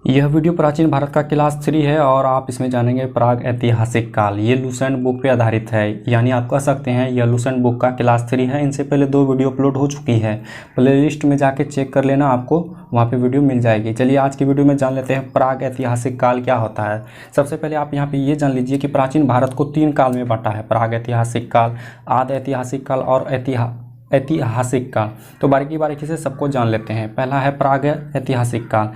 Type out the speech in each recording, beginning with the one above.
यह वीडियो प्राचीन भारत का क्लास 3 है और आप इसमें जानेंगे प्राग ऐतिहासिक काल। ये लुसेंट बुक पे आधारित है, यानी आप कह सकते हैं यह लुसेंट बुक का क्लास 3 है। इनसे पहले 2 वीडियो अपलोड हो चुकी है, प्लेलिस्ट में जाके चेक कर लेना, आपको वहाँ पे वीडियो मिल जाएगी। चलिए आज की वीडियो में जान लेते हैं प्राग ऐतिहासिक काल क्या होता है। सबसे पहले आप यहाँ पर ये जान लीजिए कि प्राचीन भारत को 3 काल में बांटा है, प्राग ऐतिहासिक काल, आदि ऐतिहासिक काल और ऐतिहासिक काल। तो बारीकी से सबको जान लेते हैं। पहला है प्राग ऐतिहासिक काल।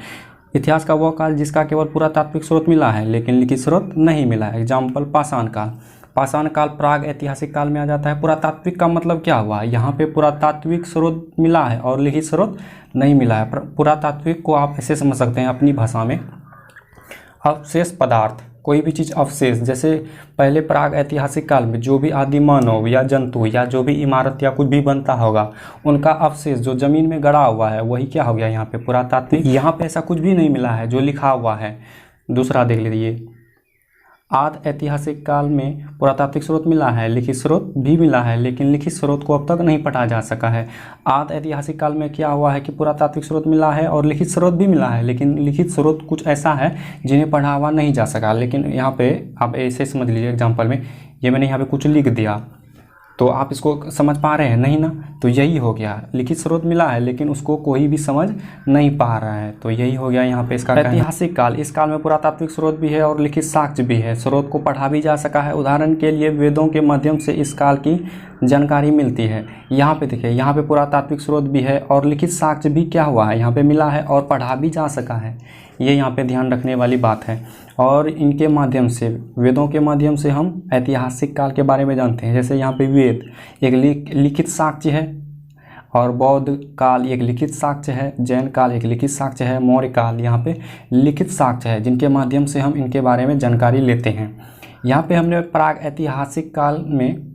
इतिहास का वह काल जिसका केवल पुरातात्विक स्रोत मिला है लेकिन लिखित स्रोत नहीं मिला है। एग्जाम्पल पाषाण काल। पाषाण काल प्राग ऐतिहासिक काल में आ जाता है। पुरातात्विक का मतलब क्या हुआ, यहाँ पे पुरातात्विक स्रोत मिला है और लिखित स्रोत नहीं मिला है। पुरातात्विक को आप ऐसे समझ सकते हैं अपनी भाषा में, अवशेष पदार्थ, कोई भी चीज़ अवशेष। जैसे पहले प्राग ऐतिहासिक काल में जो भी आदि मानव या जंतु या जो भी इमारत या कुछ भी बनता होगा, उनका अवशेष जो ज़मीन में गड़ा हुआ है वही क्या हो गया यहाँ पे पुरातात्विक। यहाँ पे ऐसा कुछ भी नहीं मिला है जो लिखा हुआ है। दूसरा देख लीजिए, आदि ऐतिहासिक काल में पुरातात्विक स्रोत मिला है, लिखित स्रोत भी मिला है, लेकिन लिखित स्रोत को अब तक नहीं पढ़ा जा सका है। आदि ऐतिहासिक काल में क्या हुआ है कि पुरातात्विक स्रोत मिला है और लिखित स्रोत भी मिला है, लेकिन लिखित स्रोत कुछ ऐसा है जिन्हें पढ़ा हुआ नहीं जा सका। लेकिन यहाँ पे आप ऐसे समझ लीजिए, एग्जाम्पल में ये मैंने यहाँ पे कुछ लिख दिया तो आप इसको समझ पा रहे हैं नहीं ना, तो यही हो गया, लिखित स्रोत मिला है लेकिन उसको कोई भी समझ नहीं पा रहा है, तो यही हो गया यहाँ पे इसका ऐतिहासिक काल। इस काल में पुरातात्विक स्रोत भी है और लिखित साक्ष्य भी है, स्रोत को पढ़ा भी जा सका है। उदाहरण के लिए वेदों के माध्यम से इस काल की जानकारी मिलती है। यहाँ पे देखिए, यहाँ पे पुरातात्विक स्रोत भी है और लिखित साक्ष्य भी क्या हुआ है यहाँ पे मिला है और पढ़ा भी जा सका है। ये यहाँ पे ध्यान रखने वाली बात है। और इनके माध्यम से, वेदों के माध्यम से हम ऐतिहासिक काल के बारे में जानते हैं। जैसे यहाँ पे वेद एक लिखित साक्ष्य है और बौद्ध काल एक लिखित साक्ष्य है, जैन काल एक लिखित साक्ष्य है, मौर्य काल यहाँ पे लिखित साक्ष्य है, जिनके माध्यम से हम इनके बारे में जानकारी लेते हैं। यहाँ पे हमने प्राग ऐतिहासिक काल में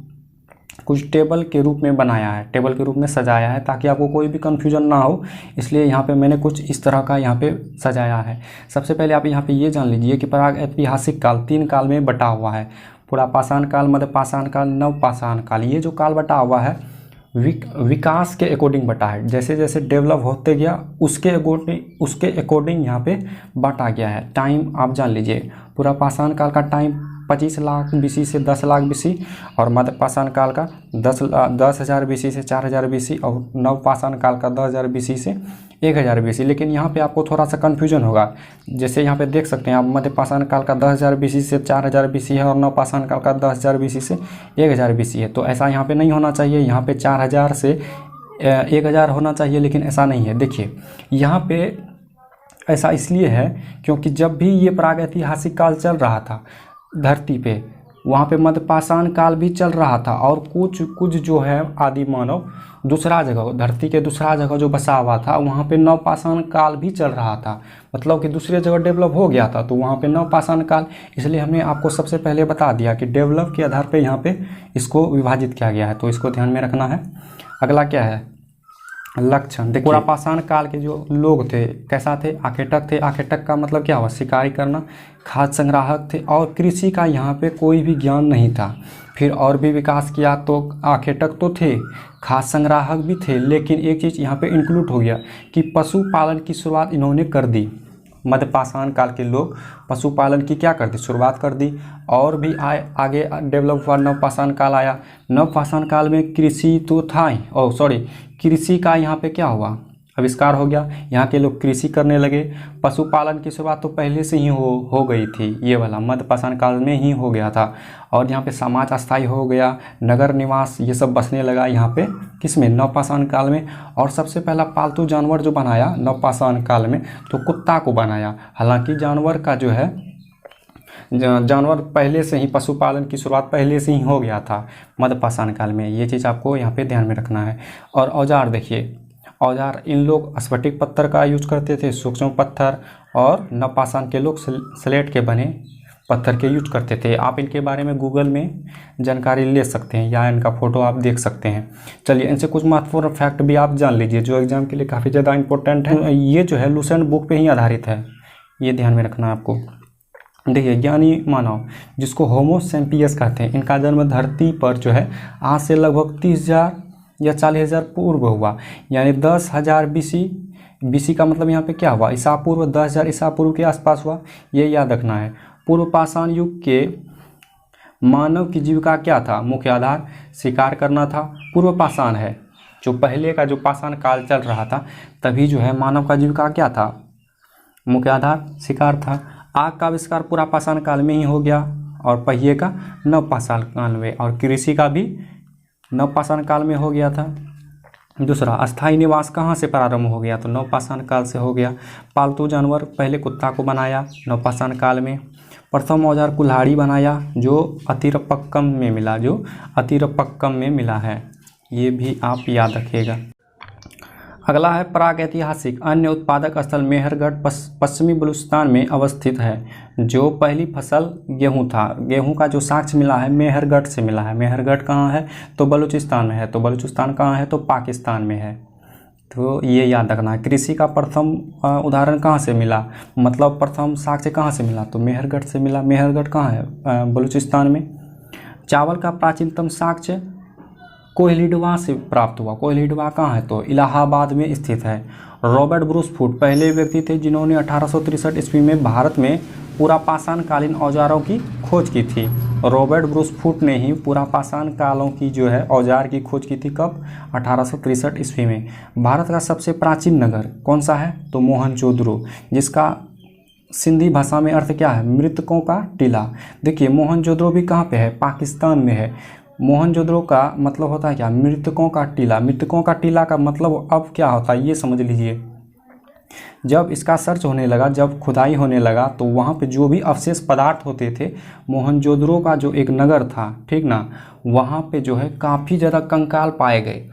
कुछ टेबल के रूप में बनाया है, टेबल के रूप में सजाया है ताकि आपको कोई भी कन्फ्यूजन ना हो, इसलिए यहाँ पे मैंने कुछ इस तरह का यहाँ पे सजाया है। सबसे पहले आप यहाँ पे ये जान लीजिए कि प्राग ऐतिहासिक काल 3 काल में बटा हुआ है। पुरापाषाण काल, मध्य पाषाण काल, नवपाषाण काल। ये जो काल बटा हुआ है विकास के अकॉर्डिंग बटा है, जैसे जैसे डेवलप होते गया उसके अकॉर्डिंग यहाँ पे बांटा गया है। टाइम आप जान लीजिए, पुरापाषाण काल का टाइम 25 लाख BC से 10 लाख BC और मध्य पाषाण काल का 10,000 BC से 4,000 BC और नवपाषाण काल का 10,000 BC से 1,000 BC। लेकिन यहाँ पे आपको थोड़ा सा कन्फ्यूजन होगा। जैसे यहाँ पे देख सकते हैं आप, मध्य पाषाण काल का 10,000 BC से 4,000 BC है और नवपाषाण काल का 10,000 BC से 1,000 BC है। तो ऐसा यहाँ पे नहीं होना चाहिए, यहाँ पे 4,000 से 1,000 होना चाहिए, लेकिन ऐसा नहीं है। देखिए यहाँ पे ऐसा इसलिए है क्योंकि जब भी ये प्राग ऐतिहासिक काल चल रहा था धरती पे, वहाँ पे मध्य पाषाण काल भी चल रहा था और कुछ जो है आदि मानव दूसरा जगह, धरती के दूसरा जगह जो बसा हुआ था, वहाँ पे नवपाषाण काल भी चल रहा था। मतलब कि दूसरी जगह डेवलप हो गया था तो वहाँ पे नवपाषाण काल। इसलिए हमने आपको सबसे पहले बता दिया कि डेवलप के आधार पे यहाँ पे इसको विभाजित किया गया है, तो इसको ध्यान में रखना है। अगला क्या है, लक्षण। देखिए पुरापाषाण काल के जो लोग थे कैसा थे, आखेटक थे। आखेटक का मतलब क्या हुआ, शिकारी करना, खाद्य संग्राहक थे और कृषि का यहाँ पे कोई भी ज्ञान नहीं था। फिर और भी विकास किया तो आखेटक तो थे, खाद्य संग्राहक भी थे, लेकिन एक चीज़ यहाँ पे इंक्लूड हो गया कि पशुपालन की शुरुआत इन्होंने कर दी। मध्य पाषाण काल के लोग पशुपालन की क्या कर दी, शुरुआत कर दी। और भी आगे डेवलप हुआ, नवपाषाण काल आया। नवपाषाण काल में कृषि तो था ही, कृषि का यहाँ पे क्या हुआ, आविष्कार हो गया। यहाँ के लोग कृषि करने लगे। पशुपालन की शुरुआत तो पहले से ही हो गई थी, ये वाला मध्य पाषाण काल में ही हो गया था। और यहाँ पे समाज अस्थायी हो गया, नगर निवास ये सब बसने लगा यहाँ पे, किसमें, नवपाषाण काल में। और सबसे पहला पालतू जानवर जो बनाया नवपाषाण काल में तो कुत्ता को बनाया। हालांकि जानवर का जो है, जानवर पहले से ही, पशुपालन की शुरुआत पहले से ही हो गया था मध्य पाषाण काल में। ये चीज़ आपको यहाँ पे ध्यान में रखना है। और औजार देखिए, औजार इन लोग स्फटिक पत्थर का यूज करते थे, सूक्ष्म पत्थर, और नवपाषाण के लोग स्लेट के बने पत्थर के यूज करते थे। आप इनके बारे में गूगल में जानकारी ले सकते हैं या इनका फ़ोटो आप देख सकते हैं। चलिए इनसे कुछ महत्वपूर्ण फैक्ट भी आप जान लीजिए जो एग्जाम के लिए काफ़ी ज़्यादा इंपॉर्टेंट है। ये जो है लुसेंट बुक पे ही आधारित है, ये ध्यान में रखना है आपको। देखिए ज्ञानी मानव जिसको होमो सैपियंस कहते हैं, इनका जन्म धरती पर जो है आज से लगभग 30,000 या 40,000 पूर्व हुआ, यानी 10,000 BC BC का मतलब यहाँ पे क्या हुआ, ईसा पूर्व 10,000 ईसा पूर्व के आसपास हुआ, ये याद रखना है। पूर्व पाषाण युग के मानव की जीविका क्या था, मुख्य आधार शिकार करना था। पूर्व पाषाण है जो पहले का जो पाषाण काल चल रहा था, तभी जो है मानव का जीविका क्या था, मुख्य आधार शिकार था। आग का आविष्कार पूरा पाषाण काल में ही हो गया और पहिए का नव पाषाण काल में, और कृषि का भी नव पाषाण काल में हो गया था। दूसरा, अस्थायी निवास कहाँ से प्रारंभ हो गया, तो नव पाषाण काल से हो गया। पालतू जानवर, पहले कुत्ता को बनाया नव पाषाण काल में। प्रथम औजार कुल्हाड़ी बनाया जो अतिरपक्कम में मिला है, ये भी आप याद रखिएगा। अगला है प्राग ऐतिहासिक अन्य उत्पादक स्थल मेहरगढ़ पश्चिमी बलूचिस्तान में अवस्थित है। जो पहली फसल गेहूं था, गेहूं का जो साक्ष्य मिला है मेहरगढ़ से मिला है। मेहरगढ़ कहाँ है, तो बलूचिस्तान में है। तो बलूचिस्तान कहाँ है, तो पाकिस्तान में है। तो ये याद रखना है। कृषि का प्रथम उदाहरण कहाँ से मिला, मतलब प्रथम साक्ष्य कहाँ से मिला, तो मेहरगढ़ से मिला। मेहरगढ़ कहाँ है, बलूचिस्तान में। चावल का प्राचीनतम साक्ष्य कोयलीडवा से प्राप्त हुआ। कोयलीडवा कहाँ है, तो इलाहाबाद में स्थित है। रॉबर्ट ब्रूस फूट पहले व्यक्ति थे जिन्होंने 1863 ईस्वी में भारत में पूरा पाषाण कालीन औजारों की खोज की थी। रॉबर्ट ब्रूस फूट ने ही पूरा पाषाण कालों की जो है औजार की खोज की थी। कब, 1863 ईस्वी में। भारत का सबसे प्राचीन नगर कौन सा है, तो मोहनजोदड़ो, जिसका सिंधी भाषा में अर्थ क्या है, मृतकों का टीला। देखिए मोहनजोदड़ो भी कहाँ पे है, पाकिस्तान में है। मोहनजोदड़ो का मतलब होता है क्या, मृतकों का टीला। मृतकों का टीला का मतलब अब क्या होता है ये समझ लीजिए। जब इसका सर्च होने लगा, जब खुदाई होने लगा, तो वहाँ पे जो भी अवशेष पदार्थ होते थे, मोहनजोदड़ो का जो एक नगर था, ठीक ना, वहाँ पे जो है काफ़ी ज़्यादा कंकाल पाए गए।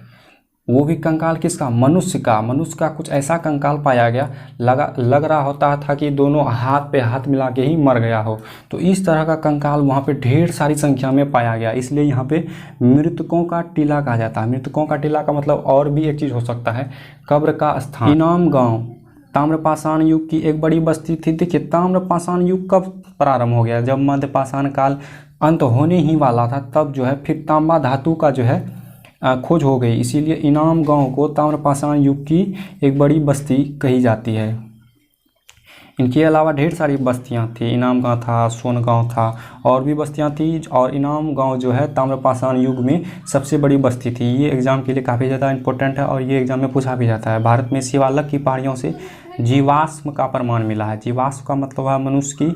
वो भी कंकाल किसका, मनुष्य का कुछ ऐसा कंकाल पाया गया, लग रहा होता था कि दोनों हाथ पे हाथ मिला के ही मर गया हो। तो इस तरह का कंकाल वहाँ पे ढेर सारी संख्या में पाया गया, इसलिए यहाँ पे मृतकों का टीला कहा जाता है। मृतकों का टीला का मतलब और भी एक चीज़ हो सकता है, कब्र का स्थान। इनाम गाँव ताम्रपाषाण युग की एक बड़ी बस्ती थी। देखिए ताम्रपाषाण युग कब प्रारंभ हो गया, जब मध्य पाषाण काल अंत होने ही वाला था, तब जो है फिर तांबा धातु का जो है खोज हो गई, इसीलिए इनाम गांव को ताम्रपाषाण युग की एक बड़ी बस्ती कही जाती है। इनके अलावा ढेर सारी बस्तियां थी, इनाम गांव था, सोन गांव था, और भी बस्तियां थी, और इनाम गांव जो है ताम्रपाषाण युग में सबसे बड़ी बस्ती थी। ये एग्जाम के लिए काफ़ी ज़्यादा इंपॉर्टेंट है और ये एग्जाम में पूछा भी जाता है। भारत में शिवालक की पहाड़ियों से जीवाश्म का प्रमाण मिला है। जीवाश्म का मतलब है मनुष्य की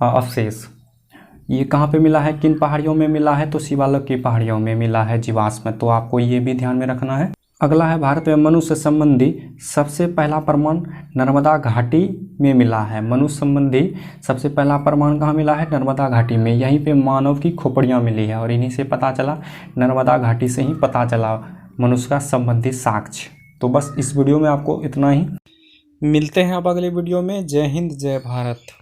अवशेष। ये कहाँ पे मिला है, किन पहाड़ियों में मिला है, तो शिवालक की पहाड़ियों में मिला है जीवाश्म। तो आपको ये भी ध्यान में रखना है। अगला है भारत में मनुष्य संबंधी सबसे पहला प्रमाण नर्मदा घाटी में मिला है। मनुष्य संबंधी सबसे पहला प्रमाण कहाँ मिला है, नर्मदा घाटी में। यहीं पे मानव की खोपड़ियाँ मिली है और इन्हीं से पता चला, नर्मदा घाटी से ही पता चला मनुष्य का संबंधी साक्ष्य। तो बस इस वीडियो में आपको इतना ही, मिलते हैं अब अगले वीडियो में। जय हिंद जय भारत।